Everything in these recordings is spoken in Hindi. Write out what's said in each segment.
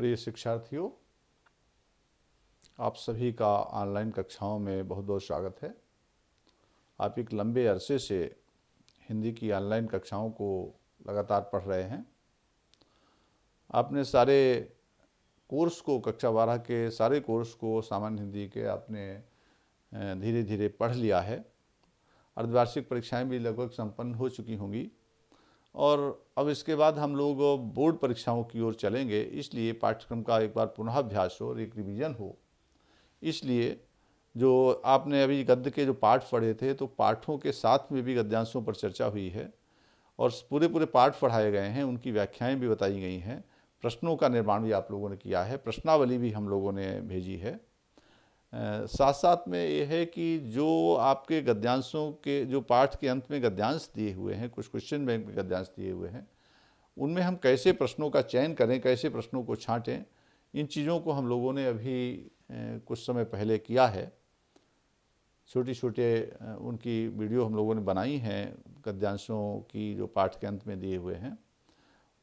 प्रिय शिक्षार्थियों, आप सभी का ऑनलाइन कक्षाओं में बहुत बहुत स्वागत है। आप एक लंबे अरसे से हिंदी की ऑनलाइन कक्षाओं को लगातार पढ़ रहे हैं। आपने सारे कोर्स को, कक्षा 12 के सारे कोर्स को सामान्य हिंदी के आपने धीरे धीरे पढ़ लिया है। अर्धवार्षिक परीक्षाएं भी लगभग संपन्न हो चुकी होंगी और अब इसके बाद हम लोग बोर्ड परीक्षाओं की ओर चलेंगे। इसलिए पाठ्यक्रम का एक बार पुनः अभ्यास हो और एक रिवीजन हो। इसलिए जो आपने अभी गद्य के जो पाठ पढ़े थे, तो पाठों के साथ में भी गद्यांशों पर चर्चा हुई है और पूरे पूरे पाठ पढ़ाए गए हैं, उनकी व्याख्याएं भी बताई गई हैं, प्रश्नों का निर्माण भी आप लोगों ने किया है, प्रश्नावली भी हम लोगों ने भेजी है। साथ साथ में ये है कि जो आपके गद्यांशों के जो पाठ के अंत में गद्यांश दिए हुए हैं, कुछ क्वेश्चन बैंक में गद्यांश दिए हुए हैं, उनमें हम कैसे प्रश्नों का चयन करें, कैसे प्रश्नों को छांटें, इन चीज़ों को हम लोगों ने अभी कुछ समय पहले किया है। छोटी छोटे उनकी वीडियो हम लोगों ने बनाई हैं, गद्यांशों की जो पाठ के अंत में दिए हुए हैं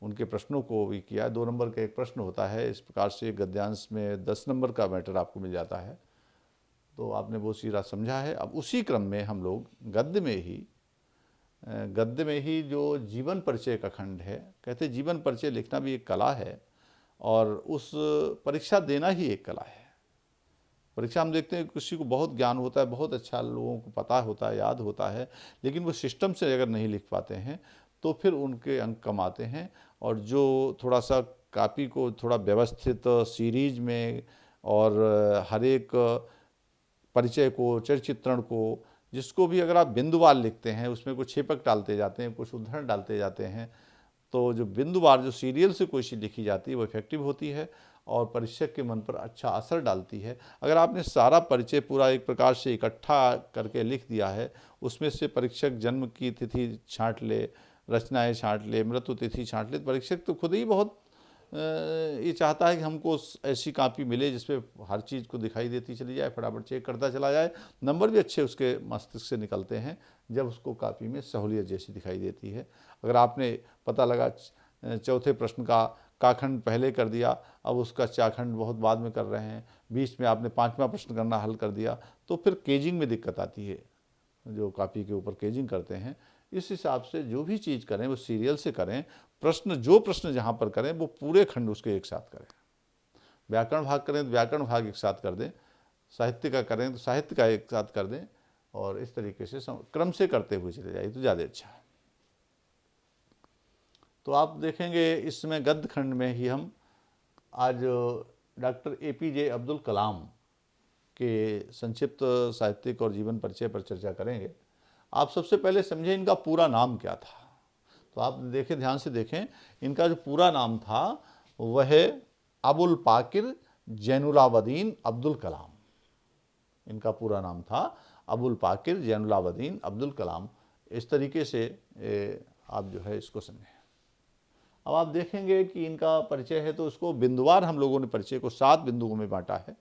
उनके प्रश्नों को भी किया है। 2 नंबर का एक प्रश्न होता है, इस प्रकार से गद्यांश में 10 नंबर का मैटर आपको मिल जाता है, तो आपने वो सीधा समझा है। अब उसी क्रम में हम लोग गद्य में ही जो जीवन परिचय का खंड है, कहते जीवन परिचय लिखना भी एक कला है और उस परीक्षा देना ही एक कला है। परीक्षा हम देखते हैं किसी को बहुत ज्ञान होता है, बहुत अच्छा लोगों को पता होता है, याद होता है, लेकिन वो सिस्टम से अगर नहीं लिख पाते हैं तो फिर उनके अंक कम आते हैं। और जो थोड़ा सा कॉपी को थोड़ा व्यवस्थित सीरीज में और हर एक परिचय को, चरित्र चित्रण को, जिसको भी अगर आप बिंदुवार लिखते हैं उसमें कुछ छेपक डालते जाते हैं, कुछ उदाहरण डालते जाते हैं, तो जो बिंदुवार जो सीरियल से कोई चीज़ लिखी जाती है वो इफेक्टिव होती है और परीक्षक के मन पर अच्छा असर डालती है। अगर आपने सारा परिचय पूरा एक प्रकार से इकट्ठा करके लिख दिया है, उसमें से परीक्षक जन्म की तिथि छांट ले, रचनाएं छांट ले, मृत्यु तिथि छांट ले, परीक्षक तो खुद ही बहुत ये चाहता है कि हमको ऐसी कॉपी मिले जिसपे हर चीज़ को दिखाई देती चली जाए, फटाफट चेक करता चला जाए। नंबर भी अच्छे उसके मस्तिष्क से निकलते हैं जब उसको कॉपी में सहूलियत जैसी दिखाई देती है। अगर आपने पता लगा चौथे प्रश्न का काखंड पहले कर दिया, अब उसका चाखंड बहुत बाद में कर रहे हैं, बीच में आपने 5वां प्रश्न करना हल कर दिया, तो फिर केजिंग में दिक्कत आती है। जो कॉपी के ऊपर केजिंग करते हैं, इस हिसाब से जो भी चीज़ करें वो सीरियल से करें। जो प्रश्न जहाँ पर करें वो पूरे खंड उसके एक साथ करें। व्याकरण भाग करें तो व्याकरण भाग एक साथ कर दें, साहित्य का करें तो साहित्य का एक साथ कर दें, और इस तरीके से क्रम से करते हुए चले जाइए तो ज़्यादा अच्छा है। तो आप देखेंगे इसमें गद्य खंड में ही हम आज डॉक्टर APJ अब्दुल कलाम के संक्षिप्त साहित्यिक और जीवन परिचय पर चर्चा करेंगे। आप सबसे पहले समझें इनका पूरा नाम क्या था। तो आप देखें, ध्यान से देखें, इनका जो पूरा नाम था वह अबुल पाकिर जैनुलाब्दीन अब्दुल कलाम। इनका पूरा नाम था अबुल पाकिर जैनुलाब्दीन अब्दुल कलाम। इस तरीके से आप जो है इसको समझें। अब आप देखेंगे कि इनका परिचय है तो उसको बिंदुवार हम लोगों ने परिचय को 7 बिंदुओं में बांटा है।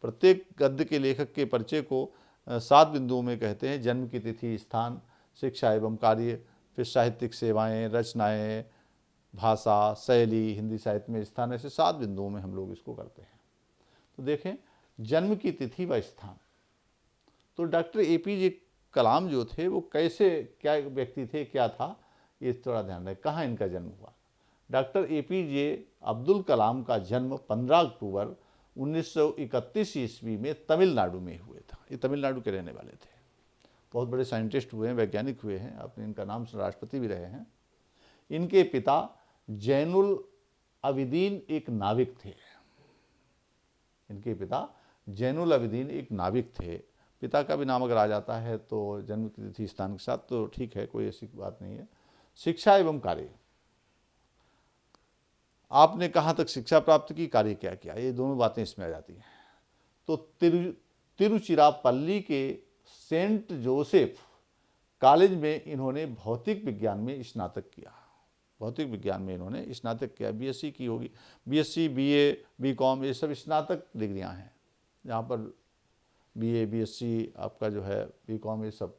प्रत्येक गद्य के लेखक के परिचय को 7 बिंदुओं में कहते हैं। जन्म की तिथि, स्थान, शिक्षा एवं कार्य, फिर साहित्यिक सेवाएं, रचनाएं, भाषा, शैली, हिंदी साहित्य में स्थान, ऐसे 7 बिंदुओं में हम लोग इसको करते हैं। तो देखें, जन्म की तिथि व स्थान, तो डॉक्टर APJ कलाम जो थे वो कैसे, क्या व्यक्ति थे, क्या था, ये थोड़ा ध्यान रखें। कहाँ इनका जन्म हुआ? डॉक्टर APJ अब्दुल कलाम का जन्म 15 अक्टूबर 1931 ईस्वी में तमिलनाडु में हुए था। ये तमिलनाडु के रहने वाले थे, बहुत बड़े साइंटिस्ट हुए हैं, वैज्ञानिक हुए हैं, अपने इनका नाम से राष्ट्रपति भी रहे हैं। इनके पिता जैनुल अबिदीन एक नाविक थे। इनके पिता जैनुल अबिदीन एक नाविक थे। पिता का भी नाम अगर आ जाता है तो जन्म की तिथि स्थान के साथ तो ठीक है, कोई ऐसी बात नहीं है। शिक्षा एवं कार्य, आपने कहाँ तक शिक्षा प्राप्त की, कार्य क्या किया, ये दोनों बातें इसमें आ जाती हैं। तो तिरुचिरापल्ली के सेंट जोसेफ कॉलेज में इन्होंने भौतिक विज्ञान में स्नातक किया। भौतिक विज्ञान में इन्होंने स्नातक किया। BSc की होगी, BSc, BA, BCom, ये सब स्नातक डिग्रियां हैं, जहाँ पर BA, BSc आपका जो है, BCom, ये सब।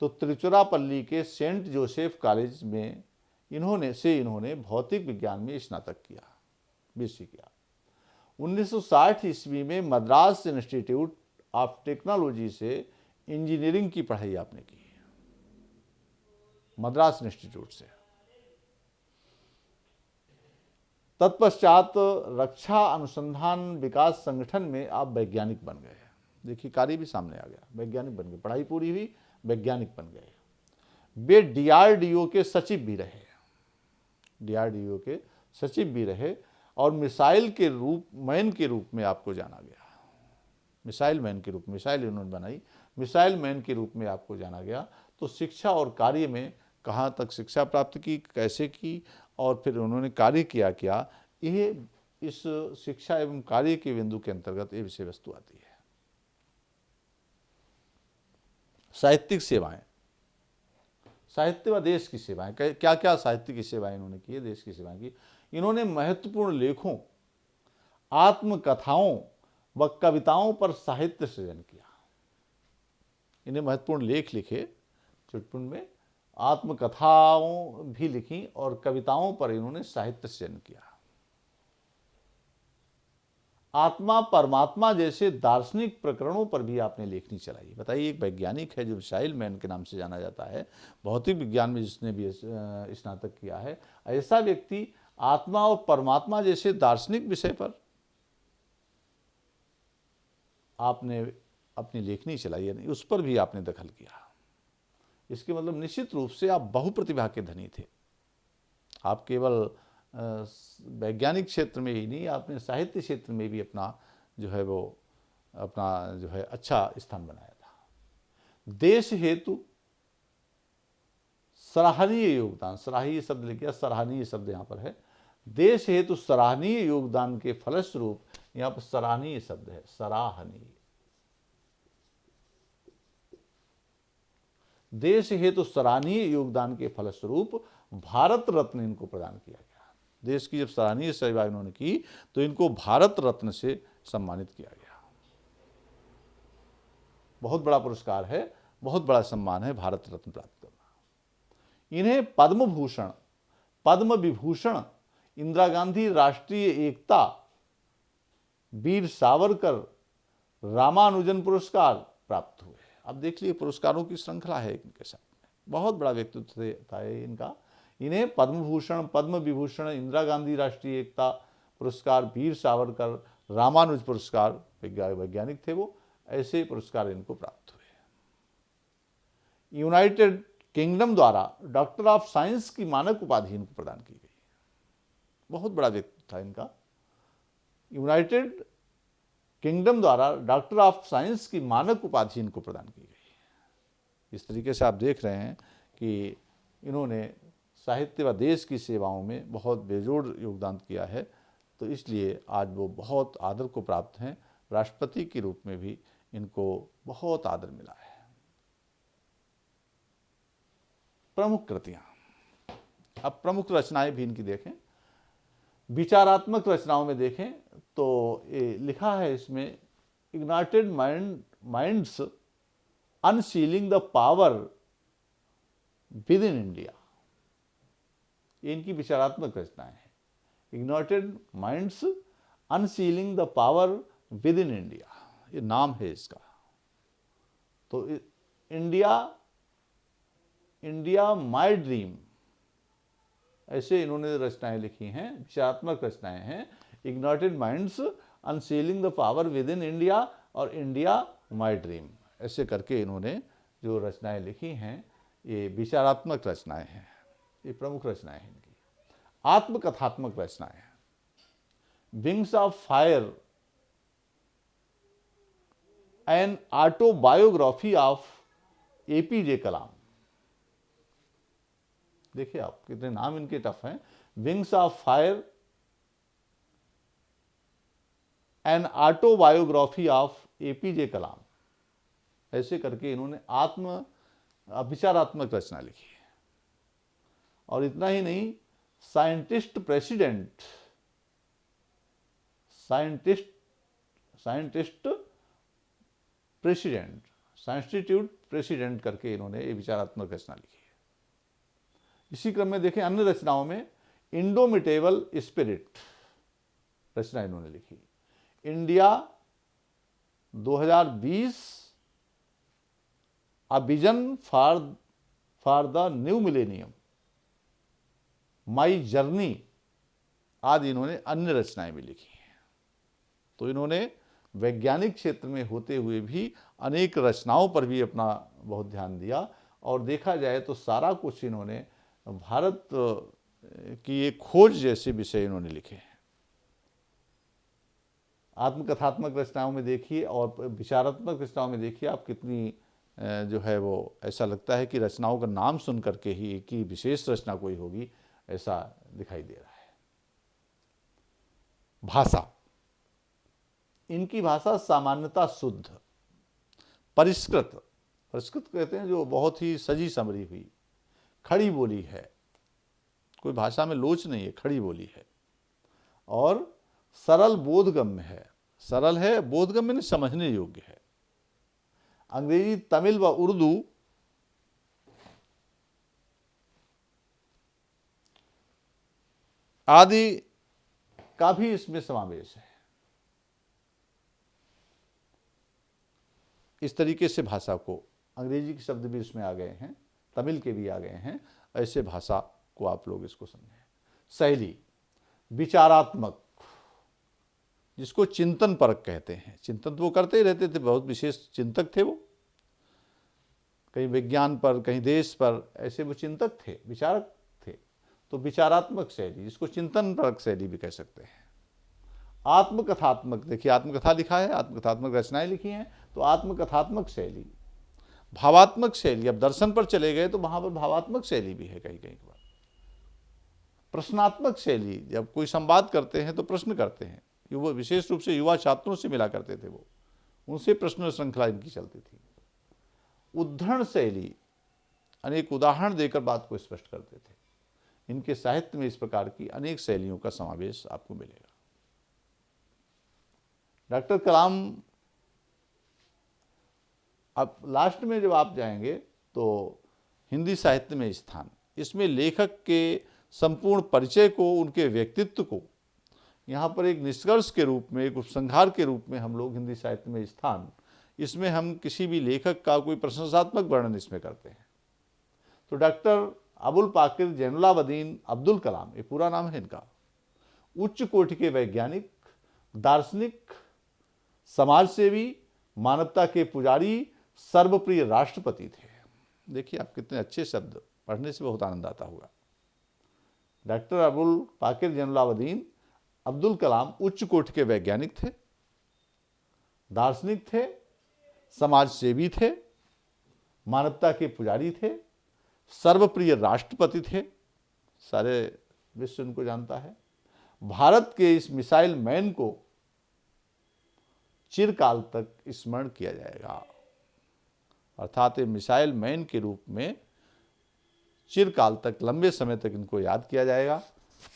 तो तिरुचिरापल्ली के सेंट जोसेफ कॉलेज में इन्होंने भौतिक विज्ञान में स्नातक किया। बीएससी किया। 1960 ईस्वी में मद्रास इंस्टीट्यूट ऑफ टेक्नोलॉजी से इंजीनियरिंग की पढ़ाई आपने की, मद्रास इंस्टीट्यूट से। तत्पश्चात रक्षा अनुसंधान विकास संगठन में आप वैज्ञानिक बन गए। देखिए कार्य भी सामने आ गया, वैज्ञानिक बन गए, पढ़ाई पूरी हुई, वैज्ञानिक बन गए। वे डीआरडीओ के सचिव भी रहे, डीआरडीओ के सचिव भी रहे और मिसाइल के रूप मैन के रूप में आपको जाना गया। मिसाइल मैन के रूप में, मिसाइल इन्होंने बनाई, मिसाइल मैन के रूप में आपको जाना गया। तो शिक्षा और कार्य में कहाँ तक शिक्षा प्राप्त की, कैसे की और फिर उन्होंने कार्य किया क्या, यह इस शिक्षा एवं कार्य के बिंदु के अंतर्गत ये विषय वस्तु आती है। साहित्यिक सेवाएं, साहित्य व देश की सेवाएं, क्या क्या साहित्य की सेवाएं इन्होंने की, देश की सेवाएं की। इन्होंने महत्वपूर्ण लेखों, आत्मकथाओं व कविताओं पर साहित्य सृजन किया। इन्हें महत्वपूर्ण लेख लिखे, चुटपुट में आत्मकथाओं भी लिखी और कविताओं पर इन्होंने साहित्य सृजन किया। आत्मा परमात्मा जैसे दार्शनिक प्रकरणों पर भी आपने लेखनी चलाई। बताइए, एक वैज्ञानिक है जो मिसाइल मैन के नाम से जाना जाता है, भौतिक विज्ञान में जिसने भी स्नातक किया है, ऐसा व्यक्ति आत्मा और परमात्मा जैसे दार्शनिक विषय पर आपने अपनी लेखनी चलाई, यानी उस पर भी आपने दखल किया। इसके मतलब निश्चित रूप से आप बहुप्रतिभा के धनी थे। आप केवल वैज्ञानिक क्षेत्र में ही नहीं, आपने साहित्य क्षेत्र में भी अपना जो है वो अपना जो है अच्छा स्थान बनाया था। देश हेतु सराहनीय योगदान, सराहनीय शब्द लिखा, सराहनीय शब्द यहाँ पर है। देश हेतु सराहनीय योगदान के फलस्वरूप, यहाँ पर सराहनीय शब्द है, सराहनीय। देश हेतु सराहनीय योगदान के फलस्वरूप भारत रत्न इनको प्रदान किया गया। देश की जब सराहनीय सेवा इन्होंने की तो इनको भारत रत्न से सम्मानित किया गया। बहुत बड़ा पुरस्कार है, बहुत बड़ा सम्मान है भारत रत्न प्राप्त करना। इन्हें पद्म भूषण, पद्म विभूषण, इंदिरा गांधी राष्ट्रीय एकता, वीर सावरकर, रामानुजन पुरस्कार प्राप्त हुए। अब देख लीजिए पुरस्कारों की श्रृंखला है इनके साथ में। बहुत बड़ा व्यक्तित्व था इनका। इन्हें पद्म भूषण, पद्म विभूषण, इंदिरा गांधी राष्ट्रीय एकता पुरस्कार, वीर सावरकर, रामानुज पुरस्कार, वैज्ञानिक थे वो, ऐसे पुरस्कार इनको प्राप्त हुए। यूनाइटेड किंगडम द्वारा डॉक्टर ऑफ साइंस की मानक उपाधि इनको प्रदान की गई। बहुत बड़ा व्यक्तित्व था इनका। यूनाइटेड किंगडम द्वारा डॉक्टर ऑफ साइंस की मानक उपाधि इनको प्रदान की गई। इस तरीके से आप देख रहे हैं कि इन्होंने साहित्य व देश की सेवाओं में बहुत बेजोड़ योगदान किया है। तो इसलिए आज वो बहुत आदर को प्राप्त हैं। राष्ट्रपति के रूप में भी इनको बहुत आदर मिला है। प्रमुख कृतियां, अब प्रमुख रचनाएं भी इनकी देखें। विचारात्मक रचनाओं में देखें तो ये लिखा है इसमें, ignited minds unsealing the power within India. ये इनकी विचारात्मक रचनाएं हैं। Ignited minds unsealing the power within India, ये नाम है इसका। तो इंडिया माय ड्रीम, ऐसे इन्होंने रचनाएं लिखी हैं, विचारात्मक रचनाएं हैं। Ignited minds unsealing the power within India और इंडिया माय ड्रीम, ऐसे करके इन्होंने जो रचनाएं लिखी हैं ये विचारात्मक रचनाएं हैं। ये प्रमुख रचनाएं हैं इनकी। आत्मकथात्मक रचनाएं हैं। Wings of fire, an autobiography of APJ Kalam. देखिए आप कितने नाम इनके टफ हैं। Wings of fire, an autobiography of APJ Kalam, ऐसे करके इन्होंने विचारात्मक रचना लिखी है। और इतना ही नहीं, साइंटिस्ट प्रेसिडेंट, साइंटिस्ट प्रेसिडेंट करके इन्होंने ये विचारात्मक रचना लिखी है। इसी क्रम में देखें अन्य रचनाओं में, इंडोमिटेबल स्पिरिट, रचना इन्होंने लिखी। India 2020 a vision for the new millennium, my journey आदि इन्होंने अन्य रचनाएं भी लिखी हैं। तो इन्होंने वैज्ञानिक क्षेत्र में होते हुए भी अनेक रचनाओं पर भी अपना बहुत ध्यान दिया, और देखा जाए तो सारा कुछ इन्होंने भारत की एक खोज जैसे विषय इन्होंने लिखे हैं। आत्मकथात्मक रचनाओं में देखिए और विचारात्मक रचनाओं में देखिए आप कितनी जो है वो ऐसा लगता है कि रचनाओं का नाम सुन करके ही एक ही विशेष रचना कोई होगी, ऐसा दिखाई दे रहा है। भाषा, इनकी भाषा सामान्यतः शुद्ध, परिष्कृत कहते हैं जो बहुत ही सजी संवरी हुई, खड़ी बोली है, कोई भाषा में लोच नहीं है, खड़ी बोली है, और सरल बोधगम्य है। सरल है, बोधगम्य नहीं, समझने योग्य है। अंग्रेजी, तमिल व उर्दू आदि का भी इसमें समावेश है। इस तरीके से भाषा को, अंग्रेजी के शब्द भी इसमें आ गए हैं, तमिल के भी आ गए हैं, ऐसे भाषा को आप लोग इसको समझें। शैली, विचारात्मक, जिसको चिंतन परक कहते हैं। चिंतन तो वो करते ही रहते थे, बहुत विशेष चिंतक थे वो, कहीं विज्ञान पर, कहीं देश पर, ऐसे वो चिंतक थे, विचारक थे। तो विचारात्मक शैली, जिसको चिंतन परक शैली भी कह सकते हैं। आत्मकथात्मक, देखिए आत्मकथा लिखा है, आत्मकथात्मक रचनाएं लिखी हैं, तो आत्मकथात्मक शैली। भावात्मक शैली, अब दर्शन पर चले गए तो वहां पर भावात्मक शैली भी है कहीं कहीं पर। प्रश्नात्मक शैली, जब कोई संवाद करते हैं तो प्रश्न करते हैं, युवा, विशेष रूप से युवा छात्रों से मिला करते थे वो, उनसे प्रश्न श्रृंखला इनकी चलती थी। उद्धरण शैली, अनेक उदाहरण देकर बात को स्पष्ट करते थे। इनके साहित्य में इस प्रकार की अनेक शैलियों का समावेश आपको मिलेगा। डॉक्टर कलाम, अब लास्ट में जब आप जाएंगे तो हिंदी साहित्य में स्थान, इसमें लेखक के संपूर्ण परिचय को, उनके व्यक्तित्व को यहाँ पर एक निष्कर्ष के रूप में, एक उपसंहार के रूप में हम लोग हिंदी साहित्य में स्थान, इसमें हम किसी भी लेखक का कोई प्रशंसात्मक वर्णन इसमें करते हैं। तो डॉक्टर अबुल पाकिर जैनुलाब्दीन अब्दुल कलाम, ये पूरा नाम है इनका, उच्च कोटि के वैज्ञानिक, दार्शनिक, समाजसेवी, मानवता के पुजारी, सर्वप्रिय राष्ट्रपति थे। देखिए आप कितने अच्छे शब्द, पढ़ने से बहुत आनंद आता होगा। डॉक्टर अबुल पाकिर जैनुलाब्दीन अब्दुल कलाम उच्च कोटि के वैज्ञानिक थे, दार्शनिक थे, समाजसेवी थे, मानवता के पुजारी थे, सर्वप्रिय राष्ट्रपति थे, सारे विश्व उनको जानता है। भारत के इस मिसाइल मैन को चिरकाल तक स्मरण किया जाएगा, अर्थात मिसाइल मैन के रूप में चिरकाल तक, लंबे समय तक इनको याद किया जाएगा।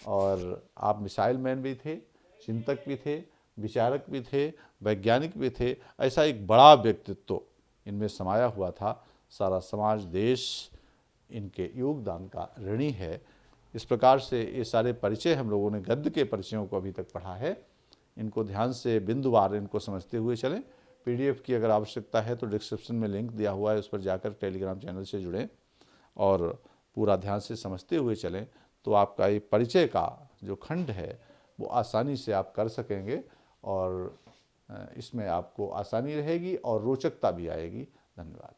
और आप मिसाइल मैन भी थे, चिंतक भी थे, विचारक भी थे, वैज्ञानिक भी थे, ऐसा एक बड़ा व्यक्तित्व इनमें समाया हुआ था। सारा समाज, देश इनके योगदान का ऋणी है। इस प्रकार से ये सारे परिचय हम लोगों ने गद्य के परिचयों को अभी तक पढ़ा है। इनको ध्यान से बिंदुवार इनको समझते हुए चलें। पीडीएफ की अगर आवश्यकता है तो डिस्क्रिप्शन में लिंक दिया हुआ है, उस पर जाकर टेलीग्राम चैनल से जुड़ें और पूरा ध्यान से समझते हुए चलें, तो आपका ये परिचय का जो खंड है वो आसानी से आप कर सकेंगे और इसमें आपको आसानी रहेगी और रोचकता भी आएगी। धन्यवाद।